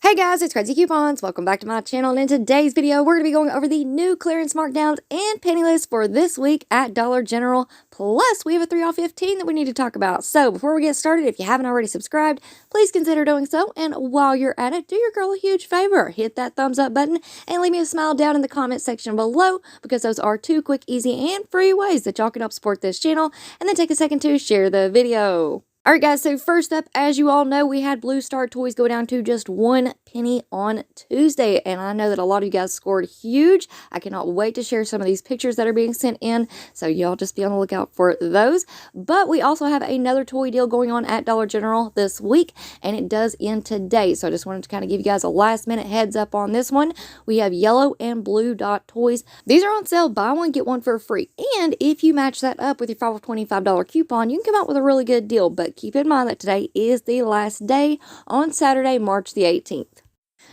Hey guys, it's Craz-E Coupons. Welcome back to my channel, and in today's video, we're going to be going over the new clearance markdowns and penny list for this week at Dollar General. Plus, we have a 3 off 15 that we need to talk about. So before we get started, if you haven't already subscribed, please consider doing so. And while you're at it, do your girl a huge favor. Hit that thumbs up button and leave me a smile down in the comment section below, because those are 2 quick, easy, and free ways that y'all can help support this channel. And then take a second to share the video. Alright guys, so first up, as you all know, we had Blue Star toys go down to just 1 penny on Tuesday, and I know that a lot of you guys scored huge. I cannot wait to share some of these pictures that are being sent in, so y'all just be on the lookout for those. But we also have another toy deal going on at Dollar General this week, and it does end today, so I just wanted to kind of give you guys a last minute heads up on this one. We have yellow and blue dot toys. These are on sale, buy one, get one for free, and if you match that up with your $5 off $25 coupon, you can come out with a really good deal. But keep in mind that today is the last day on Saturday, March the 18th.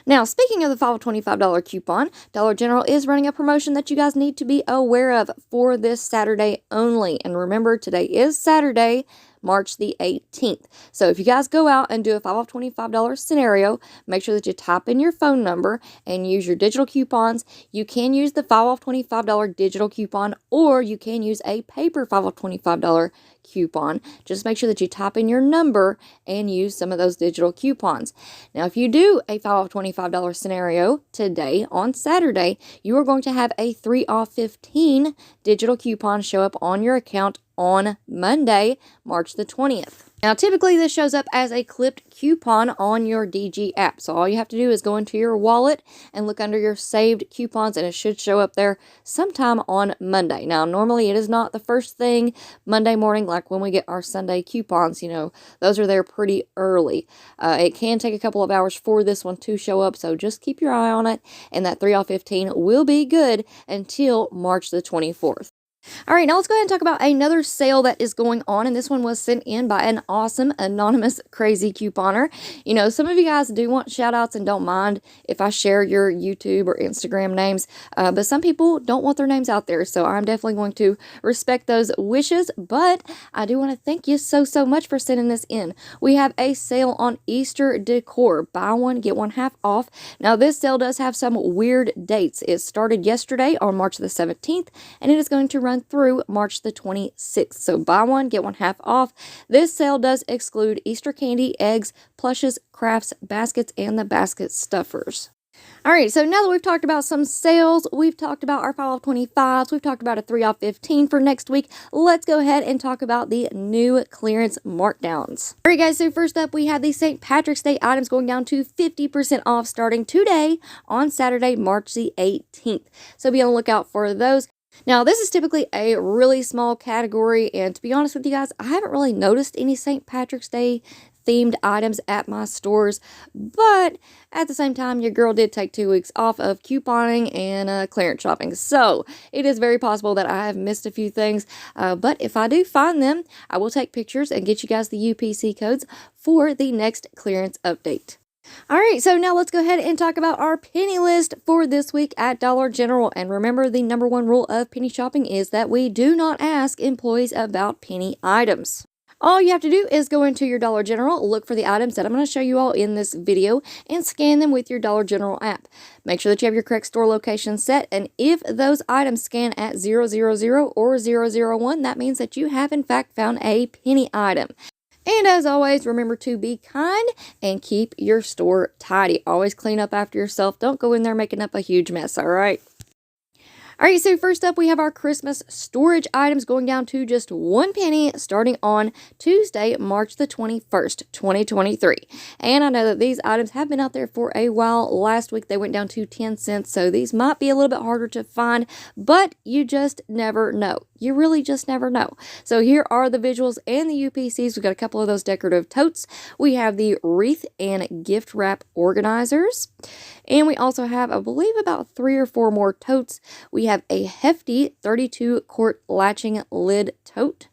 Now, speaking of the $5 off $25 coupon, Dollar General is running a promotion that you guys need to be aware of for this Saturday only. And remember, today is Saturday, March the 18th. So if you guys go out and do a $5 off $25 scenario, make sure that you type in your phone number and use your digital coupons. You can use the $5 off $25 digital coupon, or you can use a paper $5 off $25 coupon. Just make sure that you type in your number and use some of those digital coupons. Now, if you do a $5 off $25 scenario today on Saturday, you are going to have a 3 off 15 digital coupon show up on your account on Monday, March the 20th. Now, typically this shows up as a clipped coupon on your DG app. So all you have to do is go into your wallet and look under your saved coupons, and it should show up there sometime on Monday. Now, normally it is not the first thing Monday morning, like when we get our Sunday coupons. You know, those are there pretty early. It can take a couple of hours for this one to show up, so just keep your eye on it, and that 3 off 15 will be good until March the 24th. All right, now let's go ahead and talk about another sale that is going on, and this one was sent in by an awesome anonymous crazy couponer. You know, some of you guys do want shout outs and don't mind if I share your YouTube or Instagram names, but some people don't want their names out there, so I'm definitely going to respect those wishes. But I do want to thank you so much for sending this in. We have a sale on Easter decor, buy one get one half off. Now, this sale does have some weird dates. It started yesterday on March the 17th, and it is going to run through March the 26th. So buy one, get one half off. This sale does exclude Easter candy, eggs, plushes, crafts, baskets, and the basket stuffers. Alright, so now that we've talked about some sales, we've talked about our $5 off 25s, we've talked about a 3 off 15 for next week, let's go ahead and talk about the new clearance markdowns. Alright guys, so first up we have the St. Patrick's Day items going down to 50% off starting today on Saturday, March the 18th. So be on the lookout for those. Now, this is typically a really small category, and to be honest with you guys, I haven't really noticed any St. Patrick's Day themed items at my stores, but at the same time, your girl did take 2 weeks off of couponing and clearance shopping, so it is very possible that I have missed a few things, but if I do find them, I will take pictures and get you guys the UPC codes for the next clearance update. Alright, so now let's go ahead and talk about our penny list for this week at Dollar General. And remember, the #1 rule of penny shopping is that we do not ask employees about penny items. All you have to do is go into your Dollar General, look for the items that I'm going to show you all in this video, and scan them with your Dollar General app. Make sure that you have your correct store location set, and if those items scan at 000 or 001, that means that you have in fact found a penny item. And as always, remember to be kind and keep your store tidy. Always clean up after yourself. Don't go in there making up a huge mess, all right? Alright, so first up we have our Christmas storage items going down to just 1 penny starting on Tuesday, March the 21st, 2023. And I know that these items have been out there for a while. Last week they went down to 10 cents, so these might be a little bit harder to find, but you just never know. You really just never know. So here are the visuals and the UPCs. We've got a couple of those decorative totes. We have the wreath and gift wrap organizers. And we also have, I believe, about 3 or 4 more totes. We have a hefty 32-quart latching lid tote.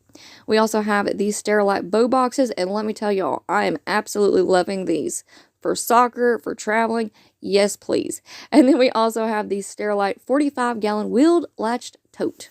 We also have these Sterilite bow boxes, and let me tell y'all, I am absolutely loving these. For soccer, for traveling, yes please. And then we also have the Sterilite 45-gallon wheeled latched tote.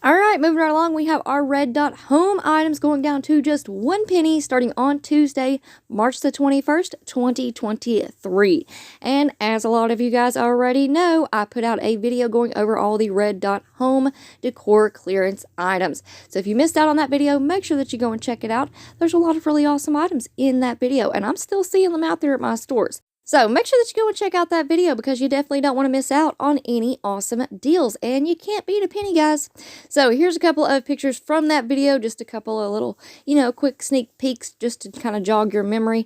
Alright, moving right along, we have our red dot home items going down to just 1 penny starting on Tuesday, March the 21st, 2023. And as a lot of you guys already know, I put out a video going over all the red dot home decor clearance items. So if you missed out on that video, make sure that you go and check it out. There's a lot of really awesome items in that video, and I'm still seeing them out there at my stores. So make sure that you go and check out that video because you definitely don't want to miss out on any awesome deals. And you can't beat a penny, guys. So here's a couple of pictures from that video. Just a couple of little, quick sneak peeks just to kind of jog your memory.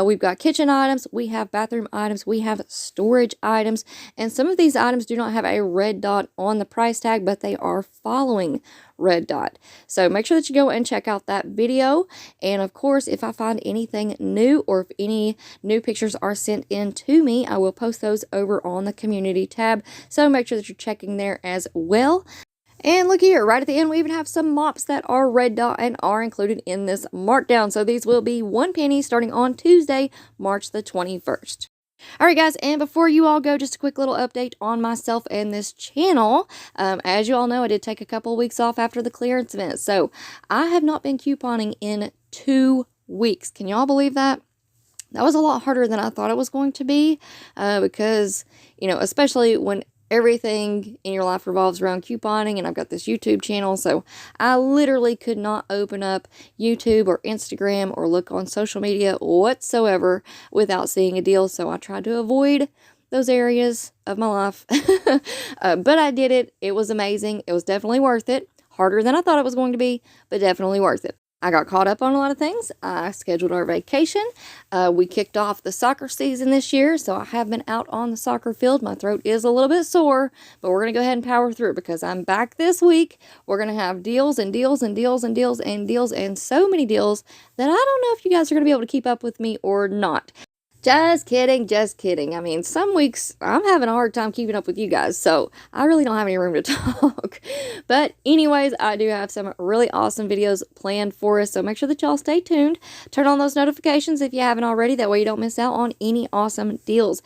We've got kitchen items. We have bathroom items. We have storage items. And some of these items do not have a red dot on the price tag, but they are following red dot. So make sure that you go and check out that video. And of course, if I find anything new or if any new pictures are sent in to me, I will post those over on the community tab. So make sure that you're checking there as well. And look here, right at the end, we even have some mops that are red dot and are included in this markdown. So these will be 1 penny starting on Tuesday, March the 21st. Alright guys, and before you all go, just a quick little update on myself and this channel. As you all know, I did take a couple of weeks off after the clearance event, so I have not been couponing in 2 weeks. Can y'all believe that? That was a lot harder than I thought it was going to be, because, especially when everything in your life revolves around couponing, and I've got this YouTube channel, so I literally could not open up YouTube or Instagram or look on social media whatsoever without seeing a deal, so I tried to avoid those areas of my life. But I did it. It was amazing. It was definitely worth it. Harder than I thought it was going to be, but definitely worth it. I got caught up on a lot of things. I scheduled our vacation. We kicked off the soccer season this year, so I have been out on the soccer field. My throat is a little bit sore, but we're going to go ahead and power through because I'm back this week. We're going to have deals and deals and deals and deals and deals and so many deals that I don't know if you guys are going to be able to keep up with me or not. Just kidding, just kidding. I mean, some weeks I'm having a hard time keeping up with you guys, so I really don't have any room to talk. But anyways, I do have some really awesome videos planned for us, so make sure that y'all stay tuned. Turn on those notifications if you haven't already, that way you don't miss out on any awesome deals.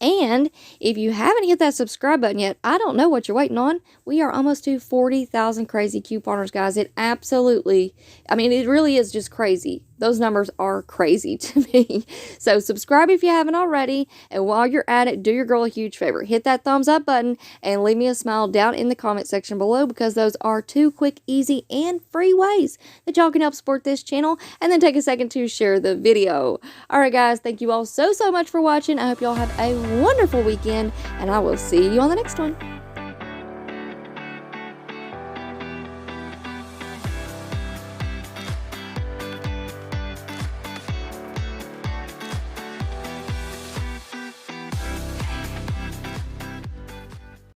And if you haven't hit that subscribe button yet, I don't know what you're waiting on. We are almost to 40,000 crazy couponers, guys. It really is just crazy. Those numbers are crazy to me. So subscribe if you haven't already. And while you're at it, do your girl a huge favor. Hit that thumbs up button and leave me a smile down in the comment section below, because those are 2 quick, easy, and free ways that y'all can help support this channel. And then take a second to share the video. Alright guys, thank you all so much for watching. I hope y'all have a wonderful weekend, and I will see you on the next one.